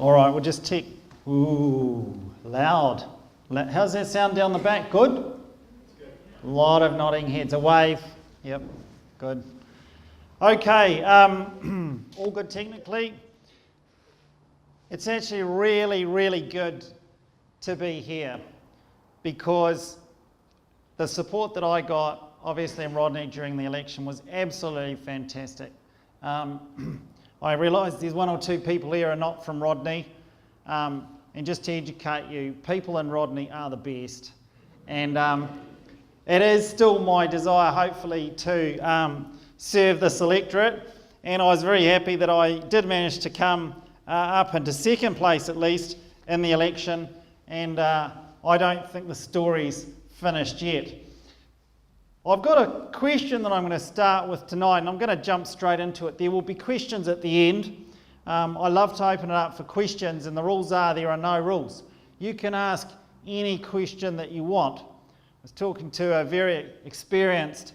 All right, we'll just check. Ooh, loud. How's that sound down the back? Good? A lot of nodding heads. A wave. Yep, good. Okay, all good technically. It's actually really, really good to be here because the support that I got, obviously in Rodney during the election, was absolutely fantastic. I realise there's one or two people here who are not from Rodney, and just to educate you, people in Rodney are the best. And it is still my desire, hopefully, to serve this electorate. And I was very happy that I did manage to come up into second place, at least, in the election. And I don't think the story's finished yet. I've got a question that I'm going to start with tonight, and I'm going to jump straight into it. There will be questions at the end. I love to open it up for questions, and the rules are there are no rules. You can ask any question that you want. I was talking to a very experienced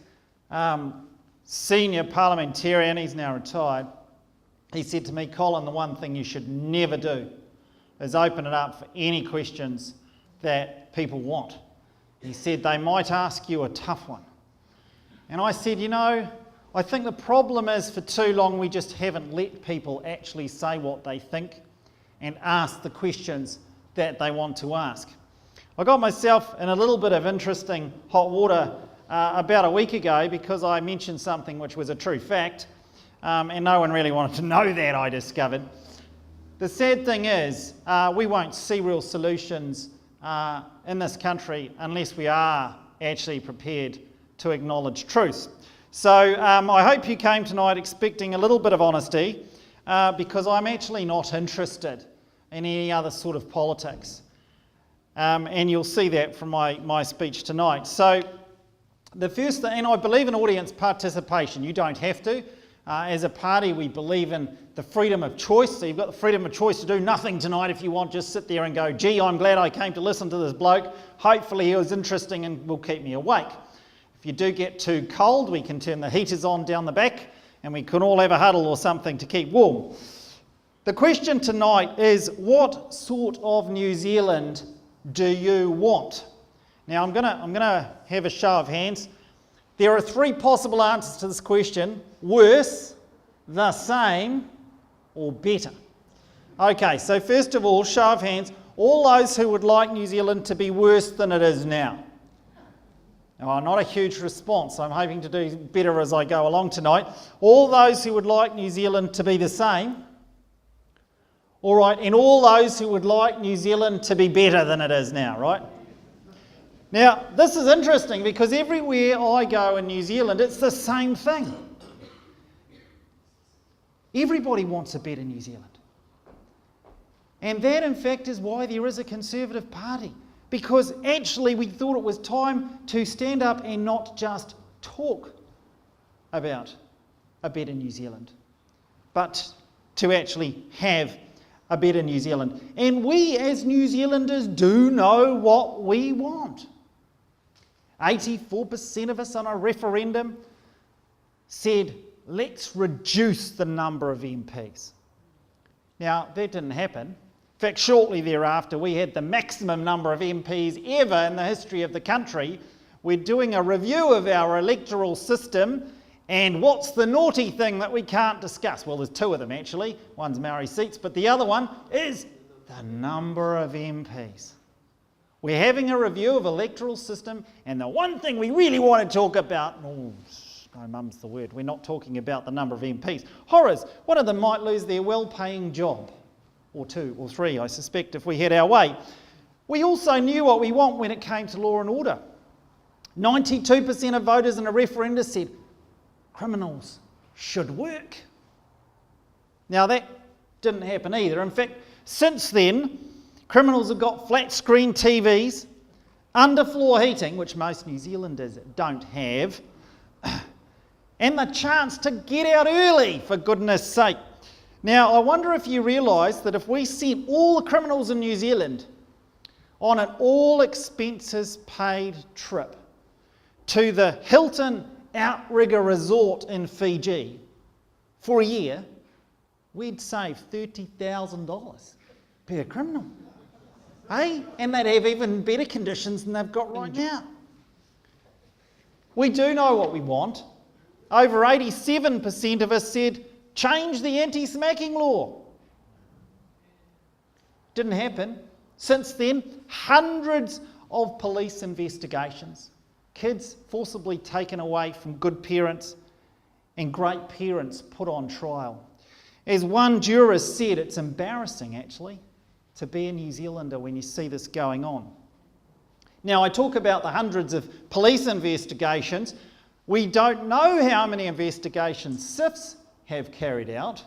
senior parliamentarian, he's now retired. He said to me, Colin, the one thing you should never do is open it up for any questions that people want. He said they might ask you a tough one. And I said, you know, I think the problem is for too long we just haven't let people actually say what they think and ask the questions that they want to ask. I got myself in a little bit of interesting hot water about a week ago because I mentioned something which was a true fact, and no one really wanted to know that, I discovered. The sad thing is we won't see real solutions in this country unless we are actually prepared to acknowledge truth. So I hope you came tonight expecting a little bit of honesty because I'm actually not interested in any other sort of politics. And you'll see that from my speech tonight. So the first thing, and I believe in audience participation. You don't have to. As a party, we believe in the freedom of choice. So you've got the freedom of choice to do nothing tonight if you want. Just sit there and go, gee, I'm glad I came to listen to this bloke. Hopefully he was interesting and will keep me awake. If you do get too cold, we can turn the heaters on down the back and we can all have a huddle or something to keep warm. The question tonight is, what sort of New Zealand do you want? Now I'm gonna have a show of hands. There are three possible answers to this question: worse, the same, or better. Okay, so first of all, show of hands, all those who would like New Zealand to be worse than it is now. Now, not a huge response. I'm hoping to do better as I go along tonight. All those who would like New Zealand to be the same. All right, and all those who would like New Zealand to be better than it is now, right? Now, this is interesting because everywhere I go in New Zealand, it's the same thing. Everybody wants a better New Zealand. And that, in fact, is why there is a Conservative Party. Because actually we thought it was time to stand up and not just talk about a better New Zealand, but to actually have a better New Zealand. And we as New Zealanders do know what we want. 84% of us on a referendum said, let's reduce the number of MPs. Now, that didn't happen. In fact, shortly thereafter, we had the maximum number of MPs ever in the history of the country. We're doing a review of our electoral system, and what's the naughty thing that we can't discuss? Well, there's two of them actually. One's Maori seats, but the other one is the number of MPs. We're having a review of electoral system, and the one thing we really want to talk about, no mum's the word, we're not talking about the number of MPs. Horrors, one of them might lose their well-paying job. Or two or three, I suspect, if we had our way. We also knew what we want when it came to law and order. 92% of voters in a referendum said criminals should work. Now that didn't happen either. In fact, since then, criminals have got flat screen TVs, underfloor heating, which most New Zealanders don't have, and the chance to get out early, for goodness sake. Now, I wonder if you realise that if we sent all the criminals in New Zealand on an all-expenses-paid trip to the Hilton Outrigger Resort in Fiji for a year, we'd save $30,000. be a criminal. Hey? And they'd have even better conditions than they've got right now. We do know what we want. Over 87% of us said, change the anti-smacking law. Didn't happen. Since then, hundreds of police investigations. Kids forcibly taken away from good parents and great parents put on trial. As one juror said, it's embarrassing actually to be a New Zealander when you see this going on. Now, I talk about the hundreds of police investigations. We don't know how many investigations SIFs have carried out.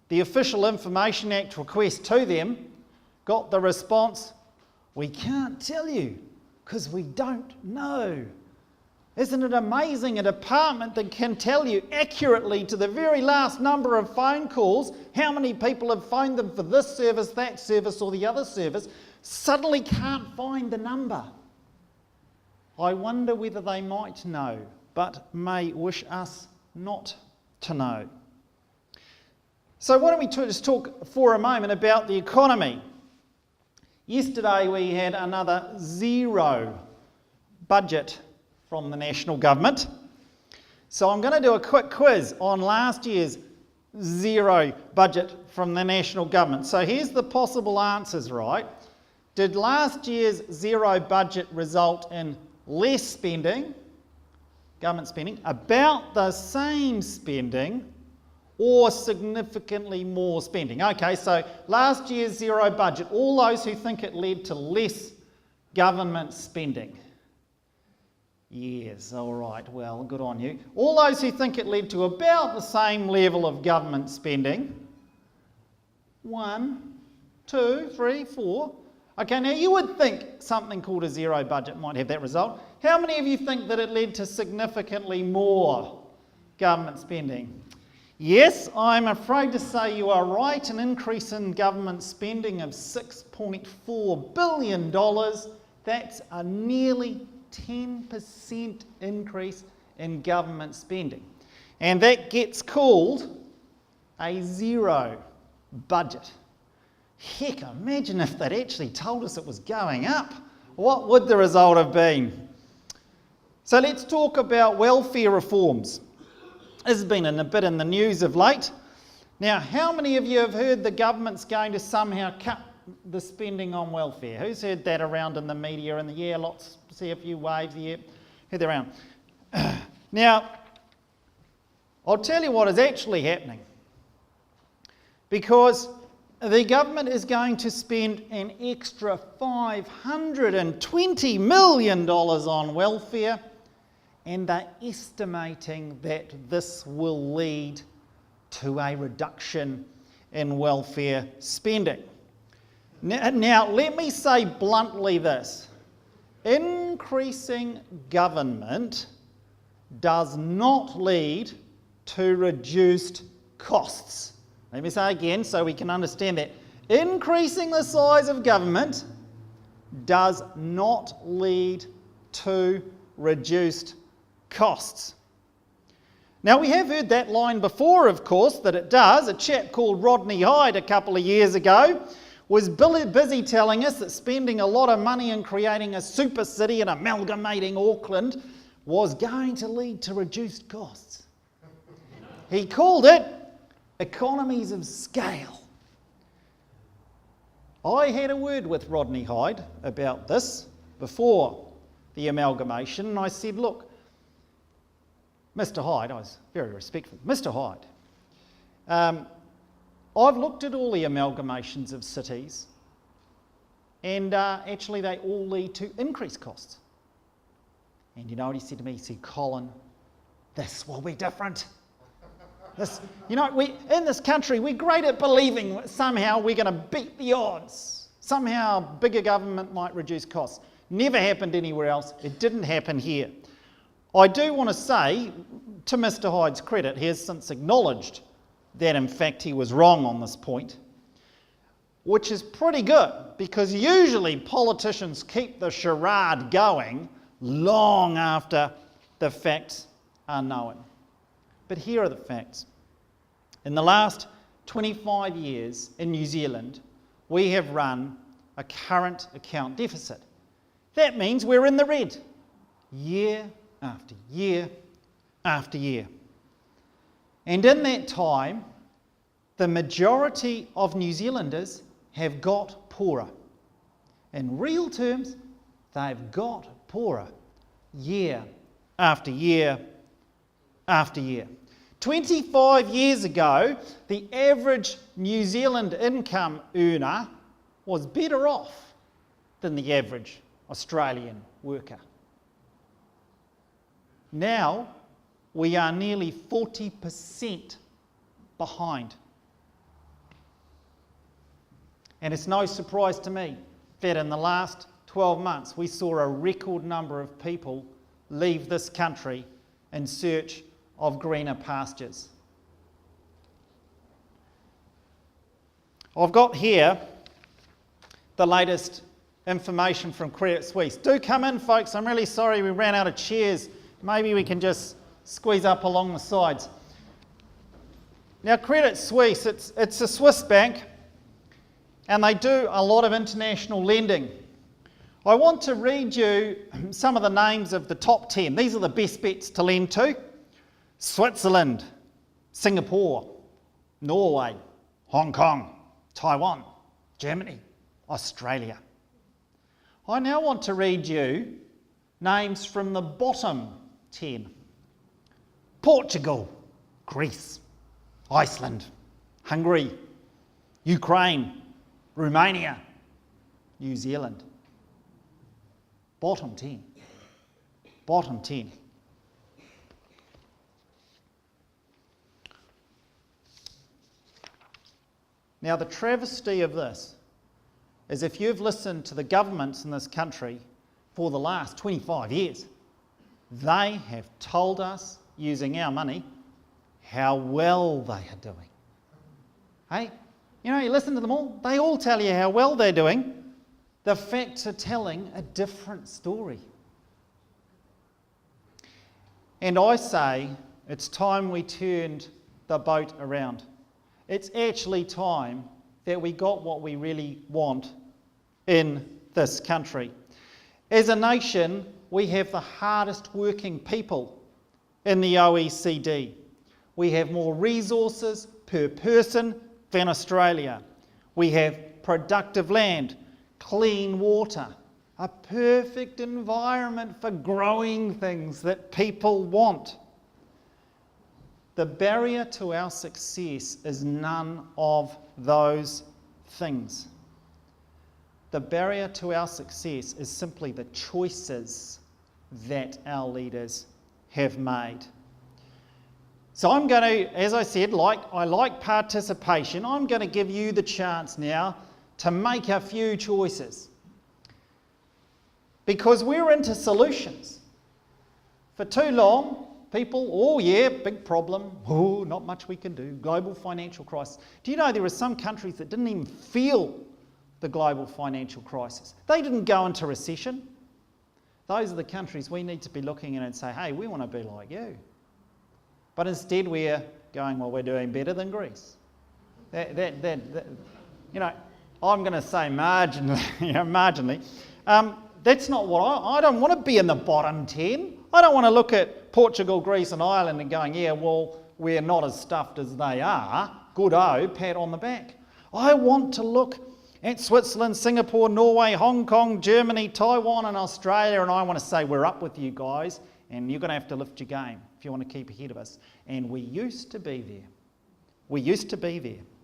The Official Information Act request to them got the response, we can't tell you because we don't know. Isn't it amazing, a department that can tell you accurately to the very last number of phone calls how many people have phoned them for this service, that service or the other service, suddenly can't find the number. I wonder whether they might know, but may wish us not to know. So why don't we just talk for a moment about the economy. Yesterday we had another zero budget from the national government. So I'm going to do a quick quiz on last year's zero budget from the national government. So here's the possible answers, right? Did last year's zero budget result in less spending, government spending, about the same spending, or significantly more spending? Okay, so last year's zero budget, all those who think it led to less government spending. Yes, all right, well, good on you. All those who think it led to about the same level of government spending. 1, 2, 3, 4. Okay, now you would think something called a zero budget might have that result. How many of you think that it led to significantly more government spending? Yes, I'm afraid to say you are right. An increase in government spending of $6.4 billion. That's a nearly 10% increase in government spending. And that gets called a zero budget. Heck, imagine if they'd actually told us it was going up. What would the result have been? So let's talk about welfare reforms. This has been a bit in the news of late. Now, how many of you have heard the government's going to somehow cut the spending on welfare? Who's heard that around in the media and the lots? See a few waves, heard that around. Now, I'll tell you what is actually happening. Because the government is going to spend an extra $520 million on welfare, and they're estimating that this will lead to a reduction in welfare spending. Now, let me say bluntly this. Increasing government does not lead to reduced costs. Let me say again so we can understand that. Increasing the size of government does not lead to reduced costs. Now, we have heard that line before, of course, that it does. A chap called Rodney a couple of years ago was busy telling us that spending a lot of money in creating a super city and amalgamating Auckland was going to lead to reduced costs. He called it economies of scale. I had a word with Rodney Hyde about this before the amalgamation, and I said, look, Mr. Hyde, I was very respectful, Mr. Hyde, I've looked at all the amalgamations of cities, and actually they all lead to increased costs. And you know what he said to me? He said, Colin, this will be different. We in this country, we're great at believing somehow we're going to beat the odds. Somehow bigger government might reduce costs. Never happened anywhere else. It didn't happen here. I do want to say, to Mr. Hyde's credit, he has since acknowledged that in fact he was wrong on this point, which is pretty good, because usually politicians keep the charade going long after the facts are known. But here are the facts. In the last 25 years in New Zealand, we have run a current account deficit. That means we're in the red, year after year after year. And in that time, the majority of New Zealanders have got poorer. In real terms, they've got poorer year after year after year. 25 years ago, the average New Zealand income earner was better off than the average Australian worker. Now, we are nearly 40% behind. And it's no surprise to me that in the last 12 months, we saw a record number of people leave this country in search of greener pastures. I've got here the latest information from Credit Suisse. Do come in, folks. I'm really sorry we ran out of chairs. Maybe we can just squeeze up along the sides. Now, Credit Suisse, it's a Swiss bank, and they do a lot of international lending. I want to read you some of the names of the top 10. These are the best bets to lend to. Switzerland, Singapore, Norway, Hong Kong, Taiwan, Germany, Australia. I now want to read you names from the bottom 10. Portugal, Greece, Iceland, Hungary, Ukraine, Romania, New Zealand. Bottom 10. Bottom 10. Now, the travesty of this is if you've listened to the governments in this country for the last 25 years, they have told us, using our money, how well they are doing. Hey, you listen to them all, they all tell you how well they're doing. The facts are telling a different story. And I say it's time we turned the boat around. It's actually time that we got what we really want in this country. As a nation, we have the hardest working people in the OECD. We have more resources per person than Australia. We have productive land, clean water, a perfect environment for growing things that people want. The barrier to our success is none of those things. The barrier to our success is simply the choices that our leaders have made. So I'm going to, as I said, I like participation. I'm going to give you the chance now to make a few choices. Because we're into solutions. For too long, people, oh yeah, big problem, oh, not much we can do, global financial crisis. Do you know there are some countries that didn't even feel the global financial crisis? They didn't go into recession. Those are the countries we need to be looking at and say, hey, we want to be like you. But instead we're going, well, we're doing better than Greece. I'm going to say marginally. That's not what I don't want to be in the bottom 10. I don't want to look at Portugal, Greece and Ireland and going, yeah, well, we're not as stuffed as they are. Good-o, pat on the back. I want to look at Switzerland, Singapore, Norway, Hong Kong, Germany, Taiwan and Australia, and I want to say we're up with you guys and you're going to have to lift your game if you want to keep ahead of us. And we used to be there. We used to be there.